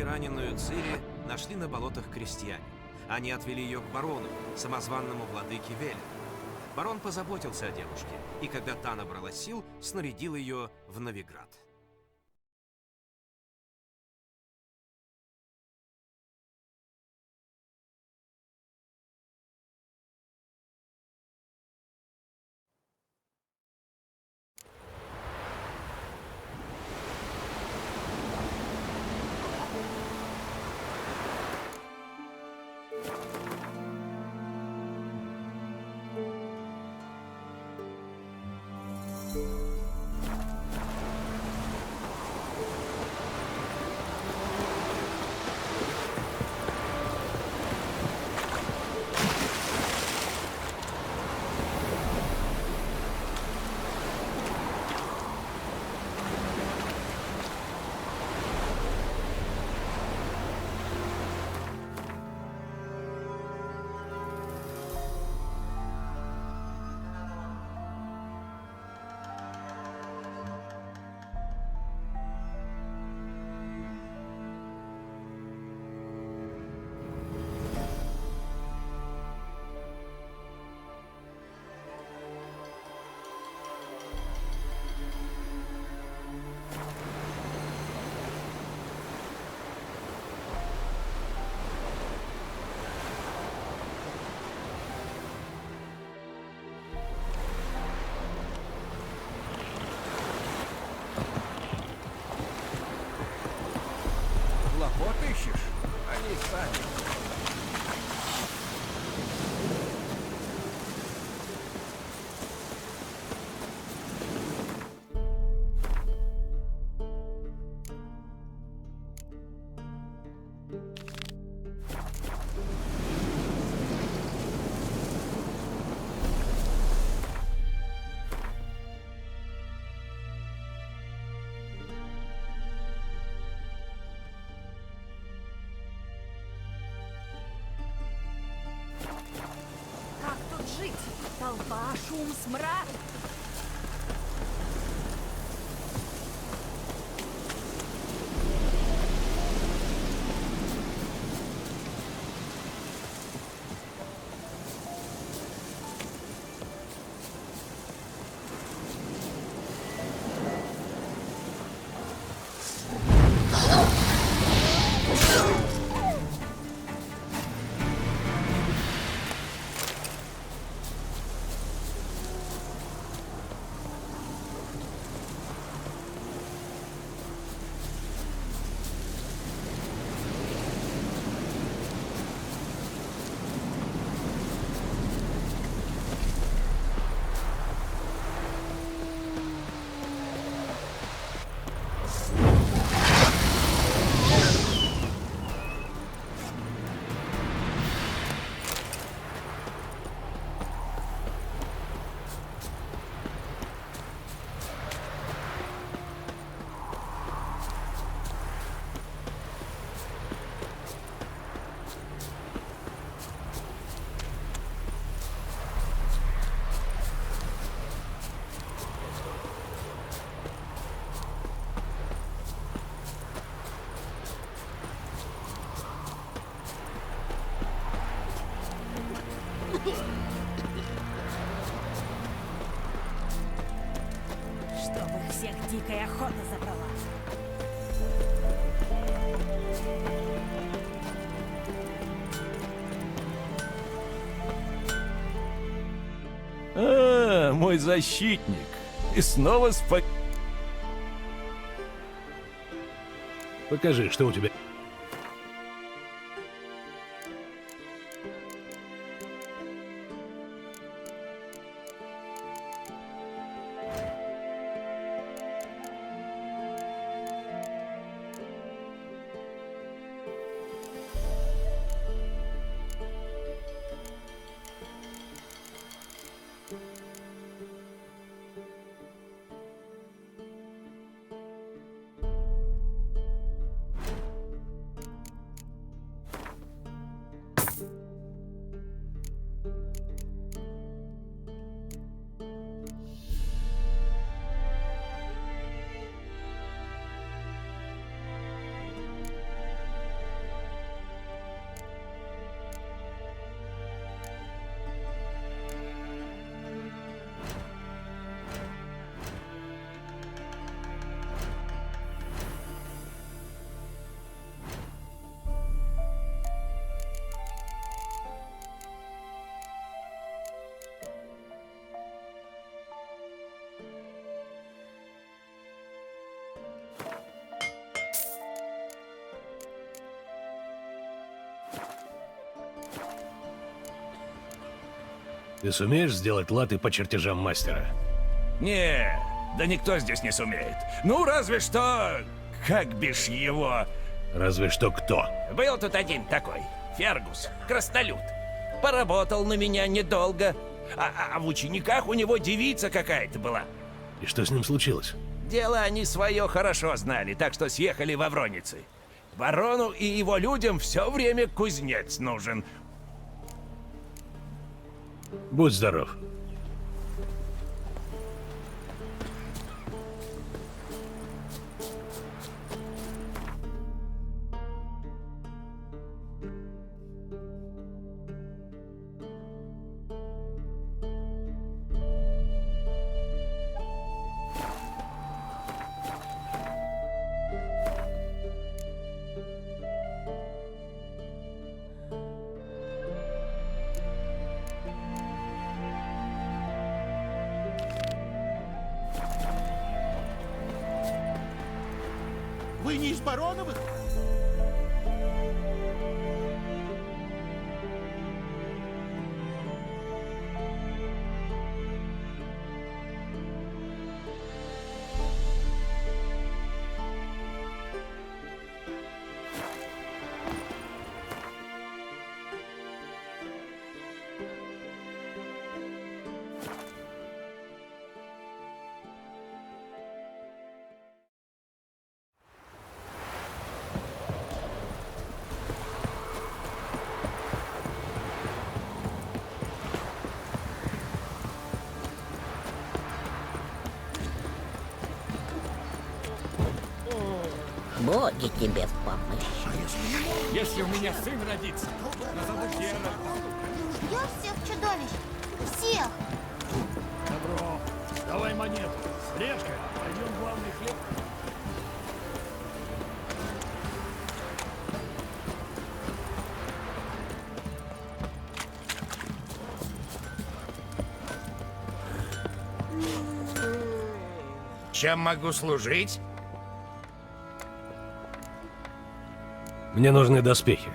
раненую Цири нашли на болотах крестьяне. Они отвели ее к барону, самозванному владыке Веля. Барон позаботился о девушке, и когда та набрала сил, снарядил ее в Новиград. Хлопот ищешь? Они сами. Как тут жить? Толпа, шум, смрад. Чтобы их всех дикая охота забрала. Мой защитник. И снова Покажи, что у тебя. Ты сумеешь сделать латы по чертежам мастера? Не, да никто здесь не сумеет. Ну, разве что... Как бишь его... Разве что кто? Был тут один такой, Фергус, краснолюд. Поработал на меня недолго. А в учениках у него девица какая-то была. И что с ним случилось? Дело они свое хорошо знали, так что съехали во Вроницы. Барону и его людям все время кузнец нужен. Будь здоров. Вы не из Бароновых? Боги тебе в помощь. Если у меня сын родится, назову Геральт. Я всех чудовищ. Всех. Добро. Давай монету. Слежка. Пойдем в главный хлеб. Чем могу служить? Мне нужны доспехи.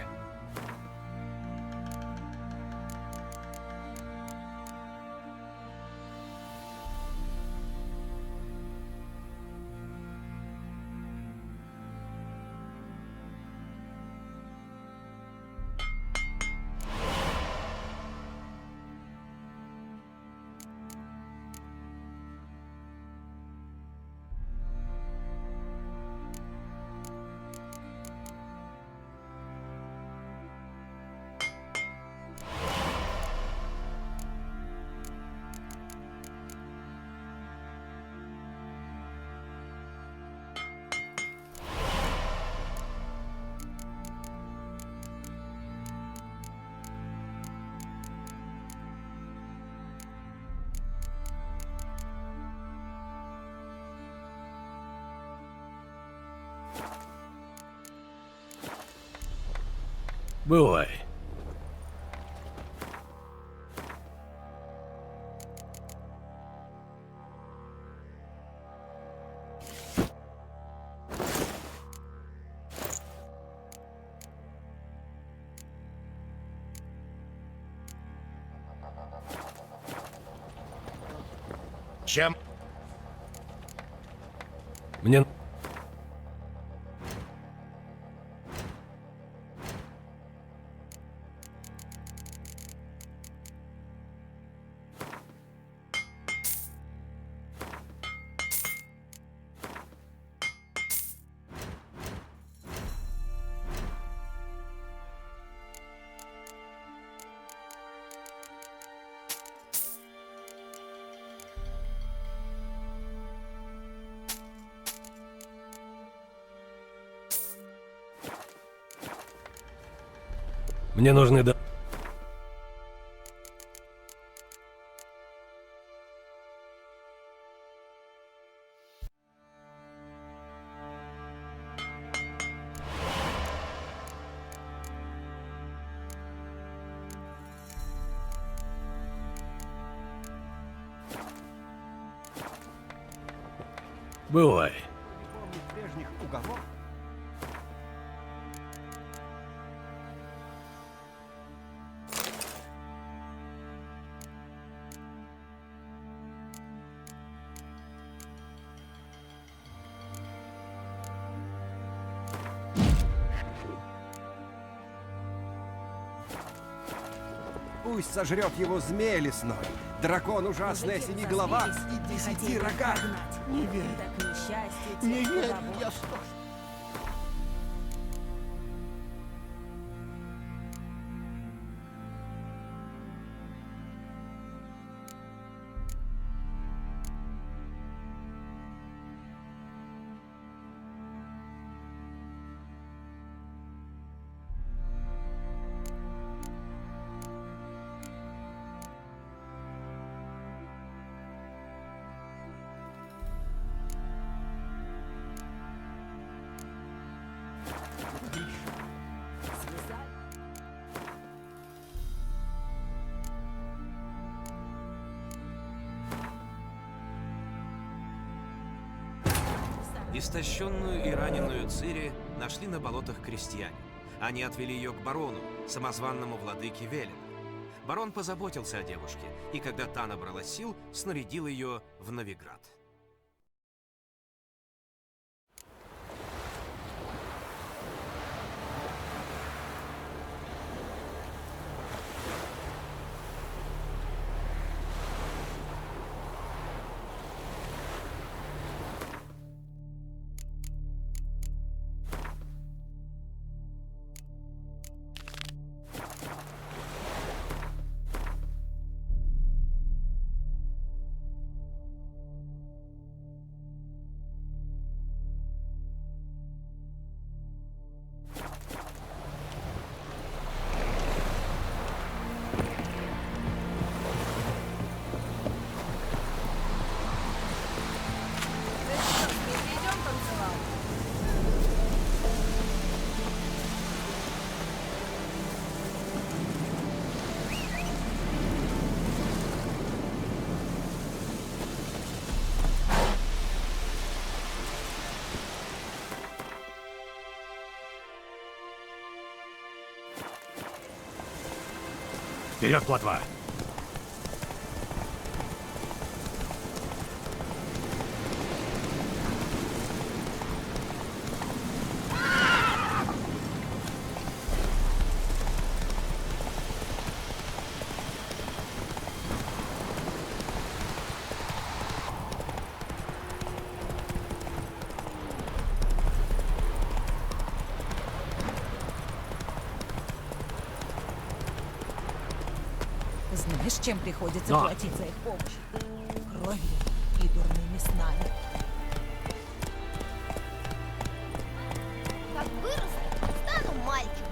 Бывай. Чем? Мне... Мне нужны... Бывай. Помнить прежних уговоров? Пусть сожрет его змей лесной, дракон ужасный, синеголова и 10 рога. Не верь. Так несчастье Не тех, верь, кого- я что ж. Истощенную и раненую Цири нашли на болотах крестьяне. Они отвели ее к барону, самозванному владыке Велена. Барон позаботился о девушке, и когда та набрала сил, снарядил ее в Новиград. Вперед, плотва! Знаешь, чем приходится Но. платить за их помощь? Кровью и дурными снами. Как вырасту, стану мальчиком.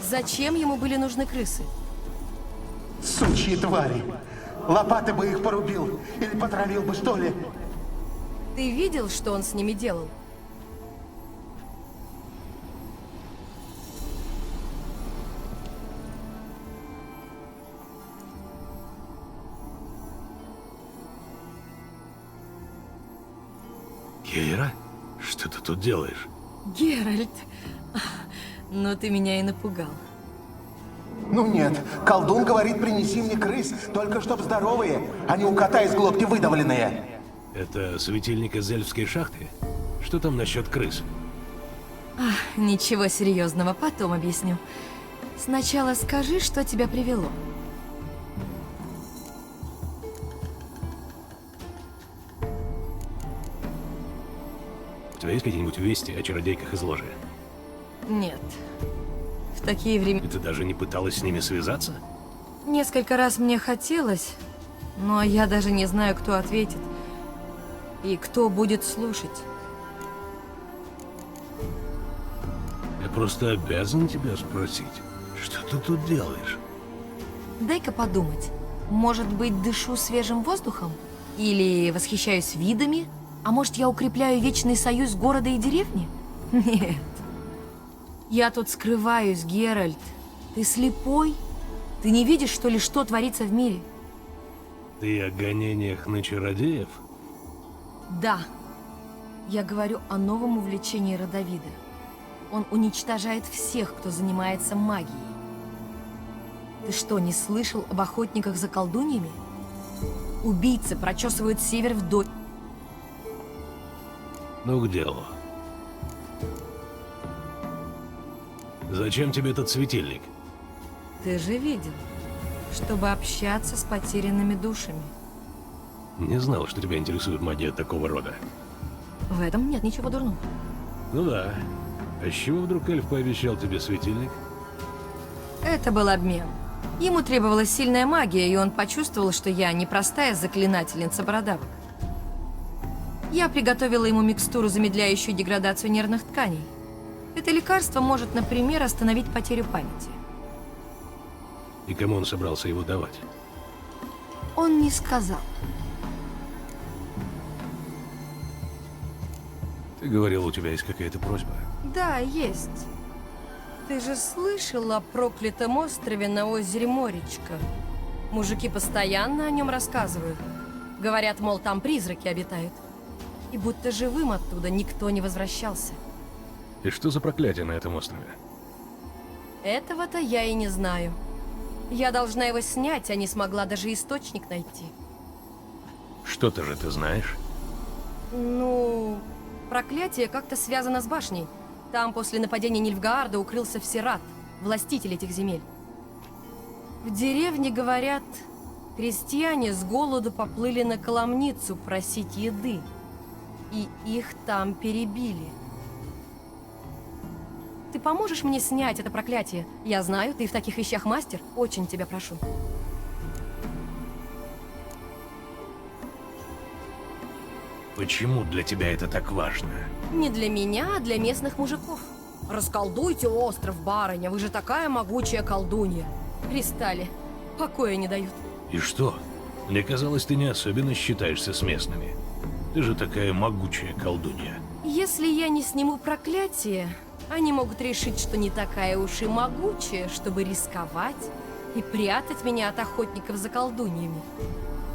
Зачем ему были нужны крысы? Сучьи твари. Лопаты бы их порубил. Или потравил бы, что ли. Ты видел, что он с ними делал? Кейра? Что ты тут делаешь? Геральт, ну ты меня и напугал. Ну нет, колдун говорит, принеси мне крыс, только чтоб здоровые, а не у кота из глотки выдавленные. Это светильник из эльфской шахты? Что там насчет крыс? Ничего серьезного, потом объясню. Сначала скажи, что тебя привело. У тебя есть какие-нибудь вести о чародейках из ложи? Нет. В такие И времена... ты даже не пыталась с ними связаться? Несколько раз мне хотелось, но я даже не знаю, кто ответит. И кто будет слушать. Я просто обязан тебя спросить, что ты тут делаешь? Дай-ка подумать. Может быть, дышу свежим воздухом? Или восхищаюсь видами? А может, я укрепляю вечный союз города и деревни? Нет. Я тут скрываюсь, Геральт. Ты слепой? Ты не видишь, что ли, что творится в мире? Ты о гонениях на чародеев? Да. Я говорю о новом увлечении Родовида. Он уничтожает всех, кто занимается магией. Ты что, не слышал об охотниках за колдуньями? Убийцы прочесывают север вдоль. Ну, к делу. Зачем тебе этот светильник? Ты же видел, чтобы общаться с потерянными душами. Не знал, что тебя интересует магия такого рода. В этом нет ничего дурного. Ну да. А с чего вдруг эльф пообещал тебе светильник? Это был обмен. Ему требовалась сильная магия, и он почувствовал, что я не простая заклинательница бородавок. Я приготовила ему микстуру, замедляющую деградацию нервных тканей. Это лекарство может, например, остановить потерю памяти. И кому он собрался его давать? Он не сказал. Ты говорил, у тебя есть какая-то просьба. Да, есть. Ты же слышал о проклятом острове на озере Моречка? Мужики постоянно о нем рассказывают. Говорят, мол, там призраки обитают. И будто живым оттуда никто не возвращался. И что за проклятие на этом острове? Этого-то я и не знаю. Я должна его снять, а не смогла даже источник найти. Что-то же ты знаешь? Ну, проклятие как-то связано с башней. Там после нападения Нильфгаарда укрылся Всерат, властитель этих земель. В деревне, говорят, крестьяне с голоду поплыли на Коломницу просить еды. И их там перебили. Ты поможешь мне снять это проклятие? Я знаю, ты в таких вещах мастер. Очень тебя прошу. Почему для тебя это так важно? Не для меня, а для местных мужиков. Расколдуйте остров, барыня, вы же такая могучая колдунья. Пристали, покоя не дают. И что? Мне казалось, ты не особенно считаешься с местными. Ты же такая могучая колдунья. Если я не сниму проклятие, они могут решить, что не такая уж и могучая, чтобы рисковать и прятать меня от охотников за колдуньями.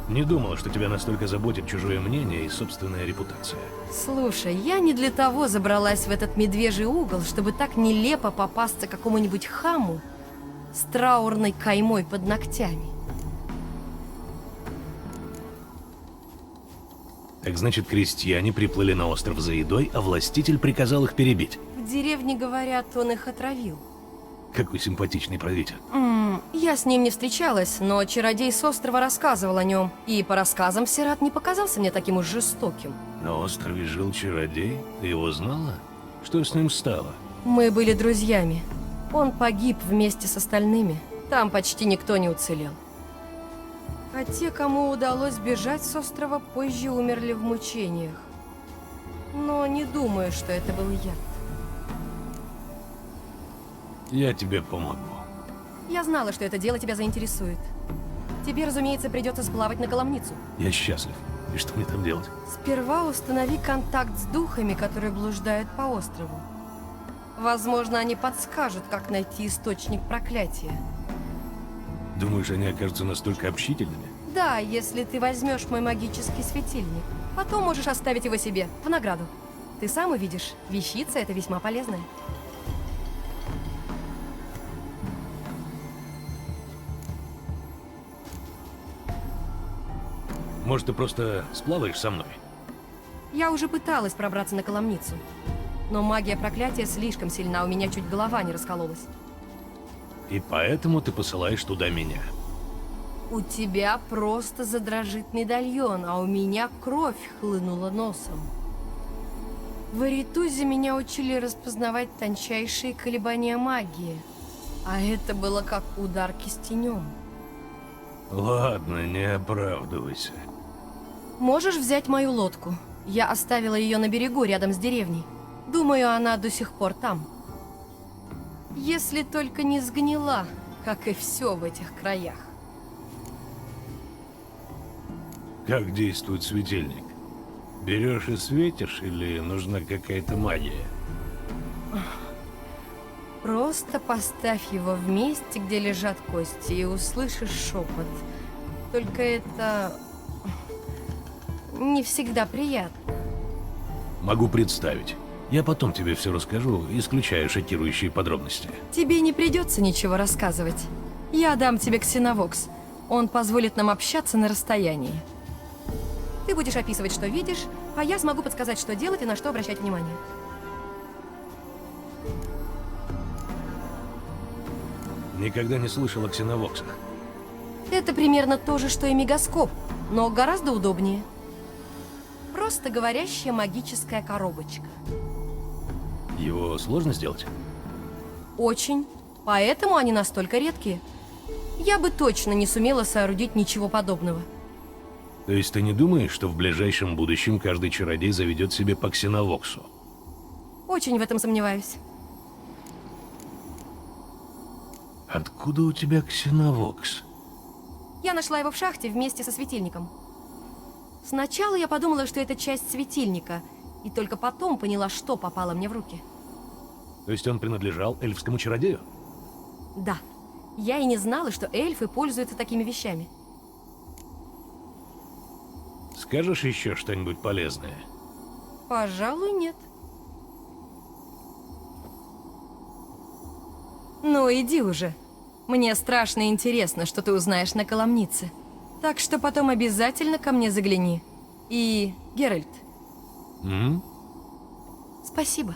Не думала, что тебя настолько заботит чужое мнение и собственная репутация. Слушай, я не для того забралась в этот медвежий угол, чтобы так нелепо попасться какому-нибудь хаму с траурной каймой под ногтями. Так значит, крестьяне приплыли на остров за едой, а властитель приказал их перебить. В деревне, говорят, он их отравил. Какой симпатичный правитель. Я с ним не встречалась, но чародей с острова рассказывал о нем. И по рассказам Всерат не показался мне таким уж жестоким. На острове жил чародей? Ты его знала? Что с ним стало? Мы были друзьями. Он погиб вместе с остальными. Там почти никто не уцелел. А те, кому удалось бежать с острова, позже умерли в мучениях. Но не думаю, что это был яд. Я тебе помогу. Я знала, что это дело тебя заинтересует. Тебе, разумеется, придется сплавать на Коломницу. Я счастлив. И что мне там делать? Сперва установи контакт с духами, которые блуждают по острову. Возможно, они подскажут, как найти источник проклятия. Думаешь, они окажутся настолько общительными? Да, если ты возьмешь мой магический светильник. Потом можешь оставить его себе, в награду. Ты сам увидишь, вещица это весьма полезная. Может, ты просто сплаваешь со мной? Я уже пыталась пробраться на Коломницу. Но магия проклятия слишком сильна, у меня чуть голова не раскололась. И поэтому ты посылаешь туда меня. У тебя просто задрожит медальон, а у меня кровь хлынула носом. В Аритузе меня учили распознавать тончайшие колебания магии. А это было как удар кистенем. Ладно, не оправдывайся. Можешь взять мою лодку? Я оставила ее на берегу, рядом с деревней. Думаю, она до сих пор там. Если только не сгнила, как и все в этих краях. Как действует светильник? Берешь и светишь, или нужна какая-то магия? Просто поставь его в месте, где лежат кости, и услышишь шепот. Только это не всегда приятно. Могу представить. Я потом тебе все расскажу, исключая шокирующие подробности. Тебе не придется ничего рассказывать. Я дам тебе ксеновокс. Он позволит нам общаться на расстоянии. Ты будешь описывать, что видишь, а я смогу подсказать, что делать и на что обращать внимание. Никогда не слышал о ксеновоксах. Это примерно то же, что и мегаскоп, но гораздо удобнее. Просто говорящая магическая коробочка. Его сложно сделать? Очень. Поэтому они настолько редкие. Я бы точно не сумела соорудить ничего подобного. То есть ты не думаешь, что в ближайшем будущем каждый чародей заведет себе по ксеновоксу? Очень в этом сомневаюсь. Откуда у тебя ксеновокс? Я нашла его в шахте вместе со светильником. Сначала я подумала, что это часть светильника, и только потом поняла, что попало мне в руки. То есть он принадлежал эльфскому чародею? Да. Я и не знала, что эльфы пользуются такими вещами. Скажешь еще что-нибудь полезное? Пожалуй, нет. Ну, иди уже. Мне страшно интересно, что ты узнаешь на Коломнице. Так что потом обязательно ко мне загляни. И, Геральт. Спасибо.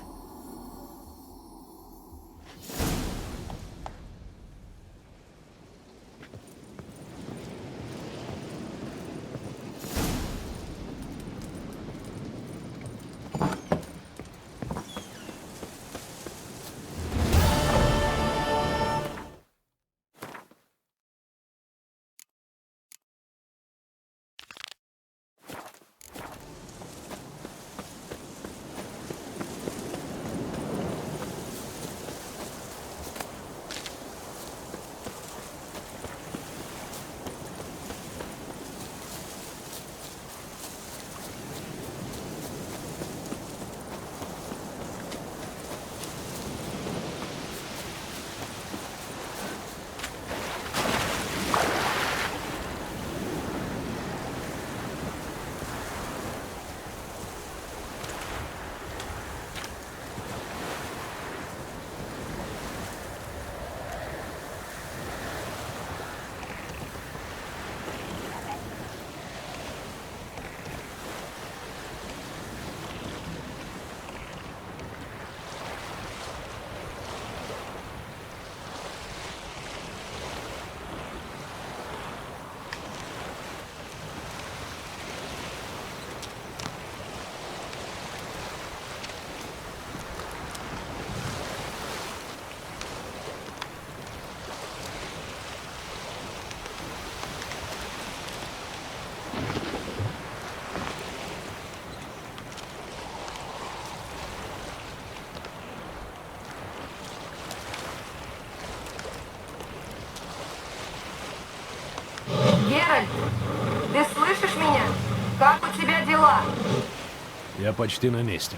Я почти на месте.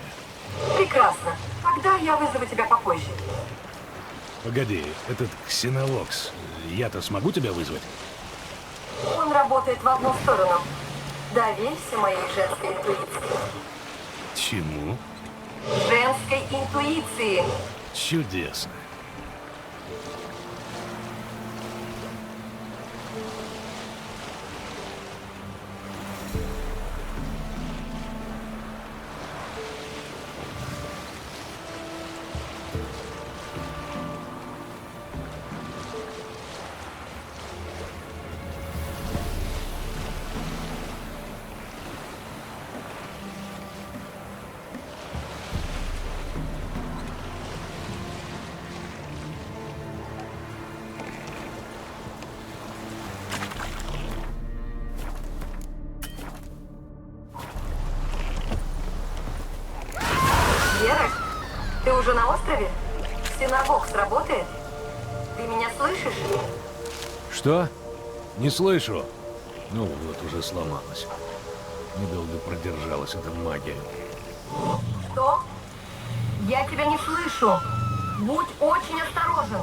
Прекрасно. Тогда я вызову тебя попозже. Погоди, этот Ксенолокс, я-то смогу тебя вызвать? Он работает в одну сторону. Доверься моей женской интуиции. Чему? Женской интуиции. Чудесно. Геральт, ты уже на острове? Ксеновокс работает? Ты меня слышишь? Что? Не слышу. Ну вот, уже сломалась. Недолго продержалась эта магия. Что? Я тебя не слышу. Будь очень осторожен.